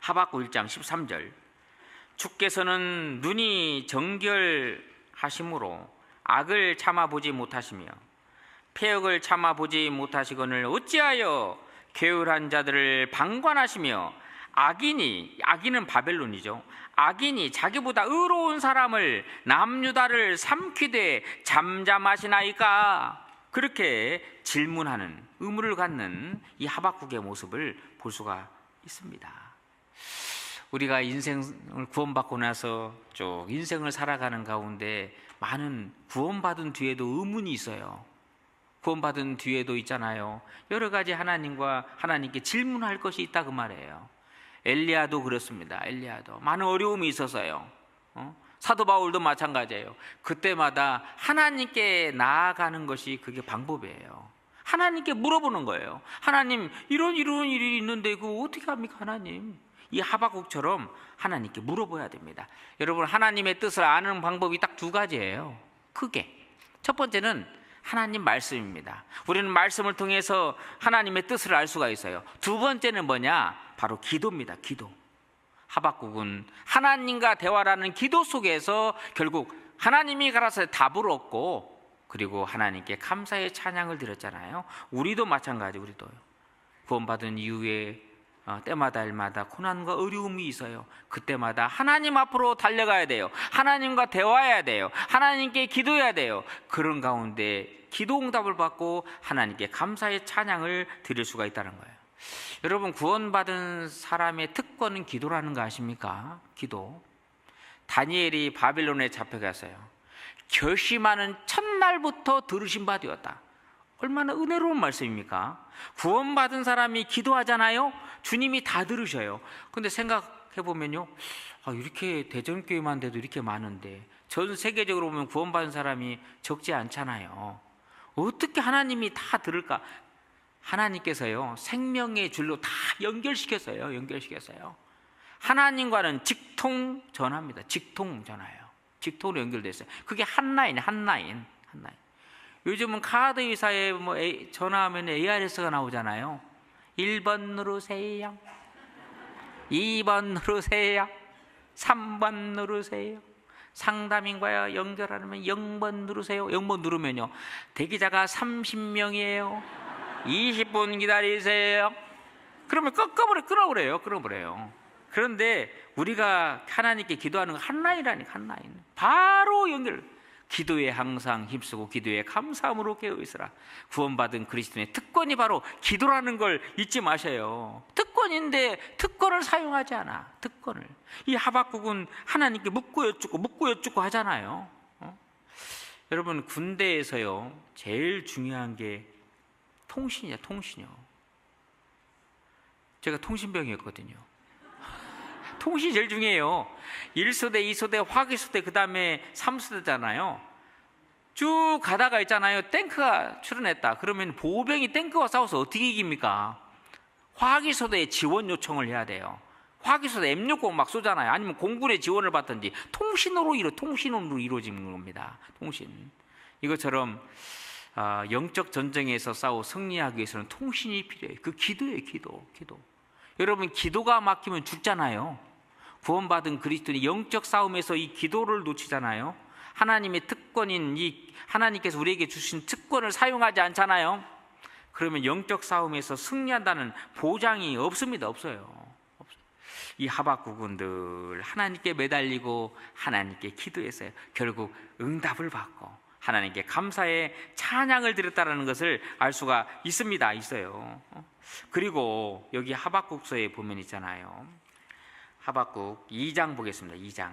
하박국 1장 13절. 주께서는 눈이 정결하심으로 악을 참아보지 못하시며 패역을 참아보지 못하시거늘 어찌하여 게으르한 자들을 방관하시며 악인은 바벨론이죠. 악인이 자기보다 의로운 사람을 남유다를 삼키되 잠잠하시나이까? 그렇게 질문하는, 의문을 갖는 이 하박국의 모습을 볼 수가 있습니다. 우리가 인생을 구원받고 나서 쭉 인생을 살아가는 가운데 많은 구원받은 뒤에도 의문이 있어요. 구원받은 뒤에도 있잖아요, 여러 가지 하나님께 질문할 것이 있다, 그 말이에요. 엘리야도 그렇습니다. 엘리야도 많은 어려움이 있었어요. 사도 바울도 마찬가지예요. 그때마다 하나님께 나아가는 것이 그게 방법이에요. 하나님께 물어보는 거예요. 하나님, 이런 일이 있는데 그거 어떻게 합니까, 하나님? 이 하박국처럼 하나님께 물어봐야 됩니다. 여러분, 하나님의 뜻을 아는 방법이 딱 두 가지예요. 크게. 첫 번째는 하나님 말씀입니다. 우리는 말씀을 통해서 하나님의 뜻을 알 수가 있어요. 두 번째는 뭐냐? 바로 기도입니다. 기도. 하박국은 하나님과 대화라는 기도 속에서 결국 하나님이 가라사대 답을 얻고, 그리고 하나님께 감사의 찬양을 드렸잖아요. 우리도 마찬가지. 우리도요. 구원받은 이후에 때마다 일마다 고난과 어려움이 있어요. 그때마다 하나님 앞으로 달려가야 돼요. 하나님과 대화해야 돼요. 하나님께 기도해야 돼요. 그런 가운데 기도 응답을 받고 하나님께 감사의 찬양을 드릴 수가 있다는 거예요. 여러분, 구원받은 사람의 특권은 기도라는 거 아십니까? 기도. 다니엘이 바빌론에 잡혀갔어요. 결심하는 첫날부터 들으신 바 되었다. 얼마나 은혜로운 말씀입니까? 구원받은 사람이 기도하잖아요. 주님이 다 들으셔요. 근데 생각해보면요, 이렇게 대전교회만 돼도 이렇게 많은데 전 세계적으로 보면 구원받은 사람이 적지 않잖아요. 어떻게 하나님이 다 들을까? 하나님께서요, 생명의 줄로 다 연결시켰어요. 하나님과는 직통 전화입니다. 직통 전화예요. 직통으로 연결됐어요. 그게 한 라인. 요즘은 카드 회사에 전화하면 ARS가 나오잖아요. 1번 누르세요, 2번 누르세요, 3번 누르세요. 상담인과요 연결하려면 0번 누르세요. 0번 누르면요, 대기자가 30명이에요. 20분 기다리세요. 그러면 끊어버려요. 그런데 우리가 하나님께 기도하는 건 한 라인이라니까, 한 라인. 바로 연결. 기도에 항상 힘쓰고 기도에 감사함으로 깨어있으라. 구원받은 그리스도인의 특권이 바로 기도라는 걸 잊지 마셔요. 특권인데 특권을 사용하지 않아. 특권을. 이 하박국은 하나님께 묻고 여쭙고 하잖아요. 여러분, 군대에서요 제일 중요한 게 통신이야. 제가 통신병이었거든요. 통신이 제일 중요해요. 1소대, 2소대, 화기소대, 그 다음에 3소대잖아요. 쭉 가다가 있잖아요, 탱크가 출현했다. 그러면 보병이 탱크와 싸워서 어떻게 이깁니까? 화기소대에 지원 요청을 해야 돼요. 화기소대 M60 막 쏘잖아요. 아니면 공군의 지원을 받든지. 통신으로 이루어지는 겁니다. 통신. 이것처럼 영적 전쟁에서 싸워 승리하기 위해서는 통신이 필요해요. 그 기도예요. 기도. 여러분, 기도가 막히면 죽잖아요. 구원받은 그리스도인이 영적 싸움에서 이 기도를 놓치잖아요. 하나님의 특권인 이 하나님께서 우리에게 주신 특권을 사용하지 않잖아요. 그러면 영적 싸움에서 승리한다는 보장이 없어요. 이 하박국은 늘 하나님께 매달리고 하나님께 기도했어요. 결국 응답을 받고 하나님께 감사의 찬양을 드렸다는 것을 알 수가 있어요. 그리고 여기 하박국서에 보면 있잖아요. 하박국 2장 보겠습니다. 2장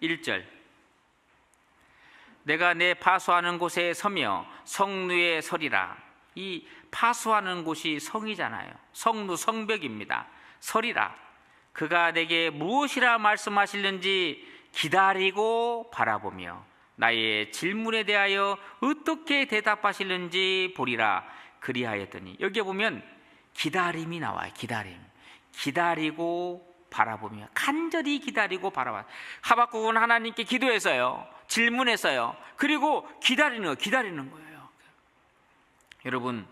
1절. 내가 내 파수하는 곳에 서며 성루에 서리라. 이 파수하는 곳이 성이잖아요. 성루, 성벽입니다. 서리라. 그가 내게 무엇이라 말씀하실는지 기다리고 바라보며 나의 질문에 대하여 어떻게 대답하실는지 보리라. 그리하였더니, 여기에 보면 기다림이 나와요. 기다리고 바라보며, 간절히 기다리고 바라봐. 하박국은 하나님께 기도했어요. 질문했어요. 그리고 기다리는 거예요. 여러분,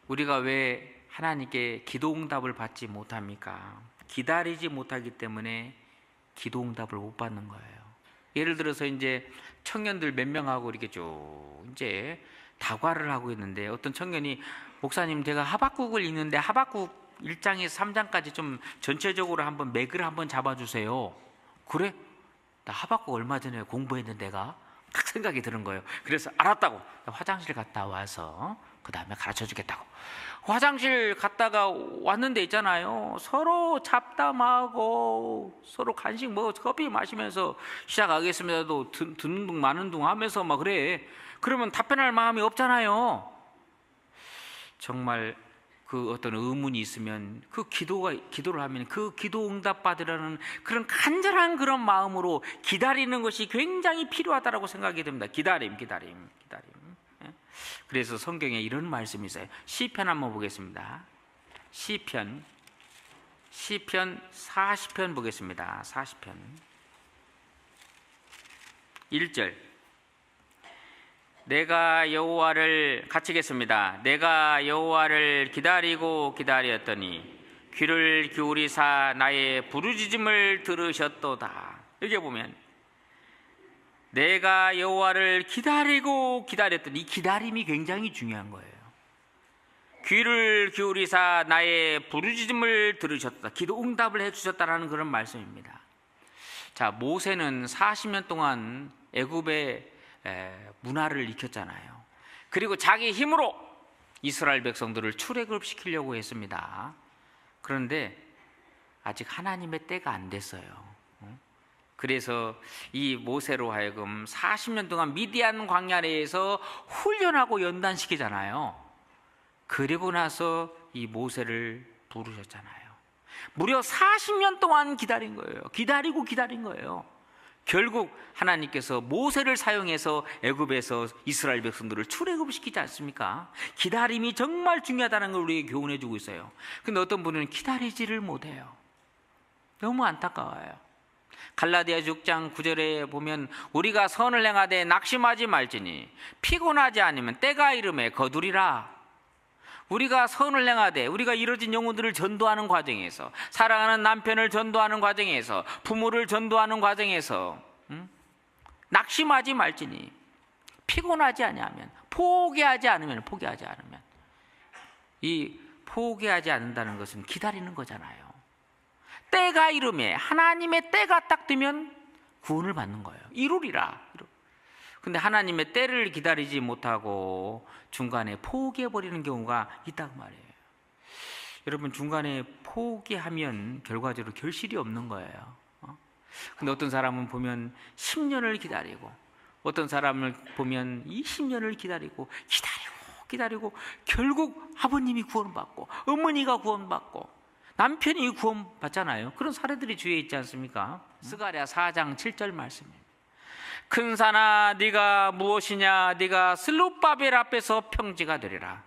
우리가 왜 하나님께 기도응답을 받지 못합니까? 기다리지 못하기 때문에 기도응답을 못 받는 거예요. 예를 들어서 이제 청년들 몇 명하고 이렇게 쭉 이제 다과를 하고 있는데, 어떤 청년이 목사님, 제가 하박국을 읽는데 하박국 1장에서 3장까지 좀 전체적으로 한번 맥을 한번 잡아주세요. 그래? 나 하박국 얼마 전에 공부했는데 내가 딱 생각이 드는 거예요. 그래서 알았다고 화장실 갔다 와서 그 다음에 가르쳐 주겠다고. 화장실 갔다가 왔는데 있잖아요, 서로 잡담하고 서로 간식 먹어 커피 마시면서 시작하겠습니다도 듣는 둥 마는 둥 하면서 막 그래. 그러면 답변할 마음이 없잖아요. 정말 그 어떤 의문이 있으면 그 기도를 하면 그 기도 응답 받으라는 그런 간절한 그런 마음으로 기다리는 것이 굉장히 필요하다고 생각이 됩니다. 기다림. 그래서 성경에 이런 말씀이 있어요. 시편 한번 보겠습니다. 시편 40편 보겠습니다. 40편 1절. 내가 여호와를 같이 읽겠습니다. 내가 여호와를 기다리고 기다렸더니 귀를 기울이사 나의 부르짖음을 들으셨도다. 여기 보면 내가 여호와를 기다리고 기다렸더니, 이 기다림이 굉장히 중요한 거예요. 귀를 기울이사 나의 부르짖음을 들으셨다. 기도 응답을 해주셨다라는 그런 말씀입니다. 자, 모세는 40년 동안 애굽의 문화를 익혔잖아요. 그리고 자기 힘으로 이스라엘 백성들을 출애굽시키려고 했습니다. 그런데 아직 하나님의 때가 안 됐어요. 그래서 이 모세로 하여금 40년 동안 미디안 광야에서 훈련하고 연단시키잖아요. 그리고 나서 이 모세를 부르셨잖아요. 무려 40년 동안 기다린 거예요. 기다린 거예요. 결국 하나님께서 모세를 사용해서 애굽에서 이스라엘 백성들을 출애굽시키지 않습니까? 기다림이 정말 중요하다는 걸 우리에게 교훈해 주고 있어요. 근데 어떤 분은 기다리지를 못해요. 너무 안타까워요. 갈라디아 6장 9절에 보면 우리가 선을 행하되 낙심하지 말지니 피곤하지 않으면 때가 이름에 거두리라. 우리가 선을 행하되, 우리가 이뤄진 영혼들을 전도하는 과정에서, 사랑하는 남편을 전도하는 과정에서, 부모를 전도하는 과정에서 낙심하지 말지니, 피곤하지 아니하면, 포기하지 않으면, 이 포기하지 않는다는 것은 기다리는 거잖아요. 때가 이름에, 하나님의 때가 딱 되면 구원을 받는 거예요. 이루리라. 근데 하나님의 때를 기다리지 못하고 중간에 포기해버리는 경우가 있다고 말이에요. 여러분, 중간에 포기하면 결과적으로 결실이 없는 거예요. 근데 어떤 사람은 보면 10년을 기다리고, 어떤 사람을 보면 20년을 기다리고 기다리고 결국 아버님이 구원받고 어머니가 구원받고 남편이 구원받잖아요. 그런 사례들이 주위에 있지 않습니까? 스가랴 4장 7절 말씀입니다. 큰 산아 네가 무엇이냐, 네가 슬룹바벨 앞에서 평지가 되리라.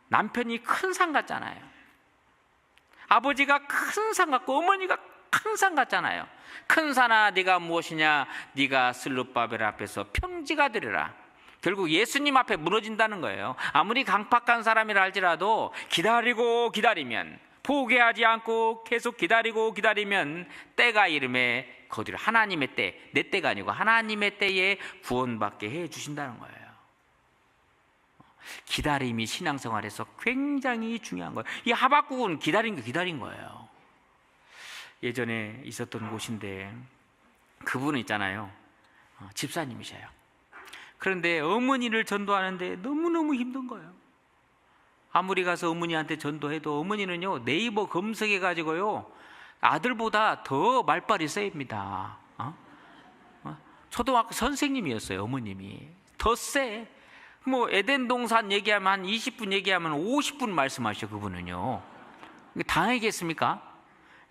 남편이 큰 산 같잖아요. 아버지가 큰 산 같고 어머니가 큰 산 같잖아요. 큰 산아 네가 무엇이냐, 네가 슬룹바벨 앞에서 평지가 되리라. 결국 예수님 앞에 무너진다는 거예요. 아무리 강팍한 사람이라 할지라도 기다리면, 포기하지 않고 계속 기다리면 때가 이름에 거두리라. 하나님의 때, 내 때가 아니고 하나님의 때에 구원받게 해 주신다는 거예요. 기다림이 신앙생활에서 굉장히 중요한 거예요. 이 하박국은 기다린 거예요. 예전에 있었던 곳인데, 그분은 있잖아요, 집사님이셔요. 그런데 어머니를 전도하는데 너무너무 힘든 거예요. 아무리 가서 어머니한테 전도해도 어머니는요, 네이버 검색해가지고요, 아들보다 더 말빨이 셉니다. 초등학교 선생님이었어요. 어머님이 더 세. 뭐 에덴 동산 얘기하면 한 20분 얘기하면 50분 말씀하셔. 그분은요. 당하겠습니까?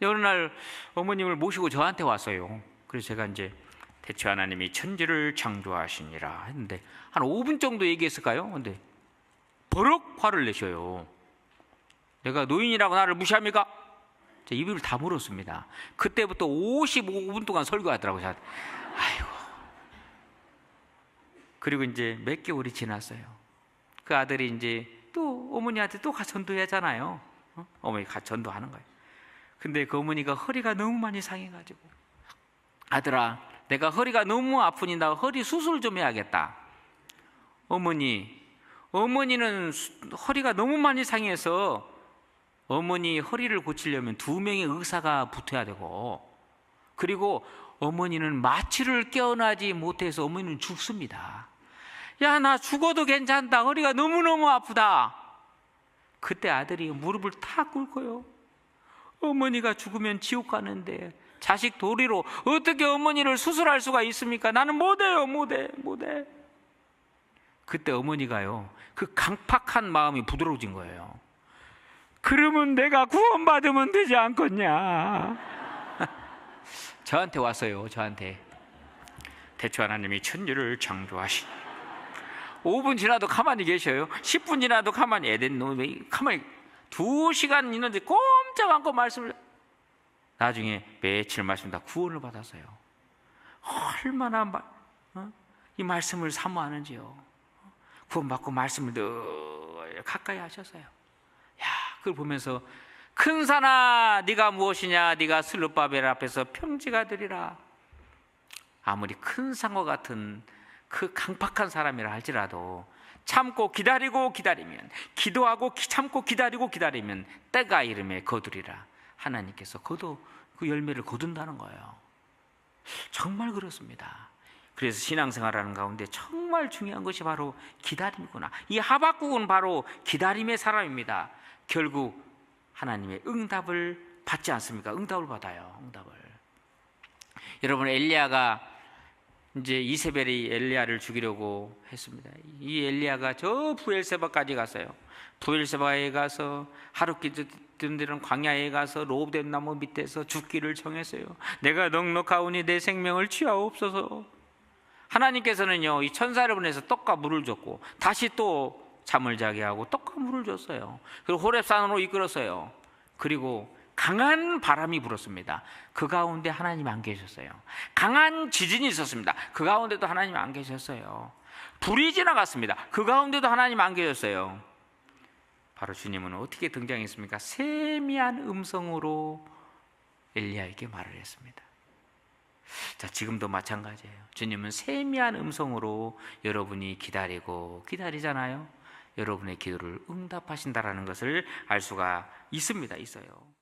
어느 날 어머님을 모시고 저한테 왔어요. 그래서 제가 이제 대체 하나님이 천지를 창조하시니라 했는데 한 5분 정도 얘기했을까요? 근데 버럭 화를 내셔요. 내가 노인이라고 나를 무시합니까? 제 입을 다 물었습니다. 그때부터 55분 동안 설교하더라고요. 아이고. 그리고 이제 몇 개월이 지났어요. 그 아들이 이제 또 어머니한테 또 가서 전도하잖아요. 어머니 가서 전도하는 거예요. 근데 그 어머니가 허리가 너무 많이 상해가지고, 아들아, 내가 허리가 너무 아프니 나 허리 수술 좀 해야겠다. 어머니는 허리가 너무 많이 상해서 어머니 허리를 고치려면 2명의 의사가 붙어야 되고, 그리고 어머니는 마취를 깨어나지 못해서 어머니는 죽습니다. 야, 나 죽어도 괜찮다. 허리가 너무너무 아프다. 그때 아들이 무릎을 탁 꿇고요, 어머니가 죽으면 지옥 가는데 자식 도리로 어떻게 어머니를 수술할 수가 있습니까? 나는 못해요. 못해. 그때 어머니가요, 그 강팍한 마음이 부드러워진 거예요. 그러면 내가 구원받으면 되지 않겠냐? 저한테 왔어요. 저한테. 대추 하나님이 천지를 창조하시. 5분 지나도 가만히 계셔요. 10분 지나도 가만히, 에덴 놈이 가만히 2시간 있는데 꼼짝 않고 말씀을. 나중에 며칠 말씀 다 구원을 받았어요. 얼마나 이 말씀을 사모하는지요. 구원받고 말씀을 늘 가까이 하셨어요. 야, 그걸 보면서 큰 산아 네가 무엇이냐, 네가 슬룹바벨 앞에서 평지가 되리라. 아무리 큰 산과 같은 그 강팍한 사람이라 할지라도 참고 기다리고 기다리면, 기도하고 참고 기다리고 기다리면 때가 이름에 거두리라. 하나님께서 그 열매를 거둔다는 거예요. 정말 그렇습니다. 그래서 신앙생활하는 가운데 정말 중요한 것이 바로 기다림이구나. 이 하박국은 바로 기다림의 사람입니다. 결국 하나님의 응답을 받지 않습니까? 응답을 받아요. 응답을. 여러분, 엘리야가 이제 이세벨이 엘리야를 죽이려고 했습니다. 이 엘리야가 저 부엘세바까지 갔어요. 부엘세바에 가서 하룻길 듣는 광야에 가서 로봇 나무 밑에서 죽기를 정했어요. 내가 넉넉하오니 내 생명을 취하옵소서. 하나님께서는요, 이 천사를 보내서 떡과 물을 줬고 다시 또 잠을 자게 하고 떡과 물을 줬어요. 그리고 호렙산으로 이끌었어요. 그리고 강한 바람이 불었습니다. 그 가운데 하나님이 안 계셨어요. 강한 지진이 있었습니다. 그 가운데도 하나님이 안 계셨어요. 불이 지나갔습니다. 그 가운데도 하나님 안 계셨어요. 바로 주님은 어떻게 등장했습니까? 세미한 음성으로 엘리야에게 말을 했습니다. 자, 지금도 마찬가지예요. 주님은 세미한 음성으로 여러분이 기다리고 기다리잖아요. 여러분의 기도를 응답하신다라는 것을 알 수가 있어요.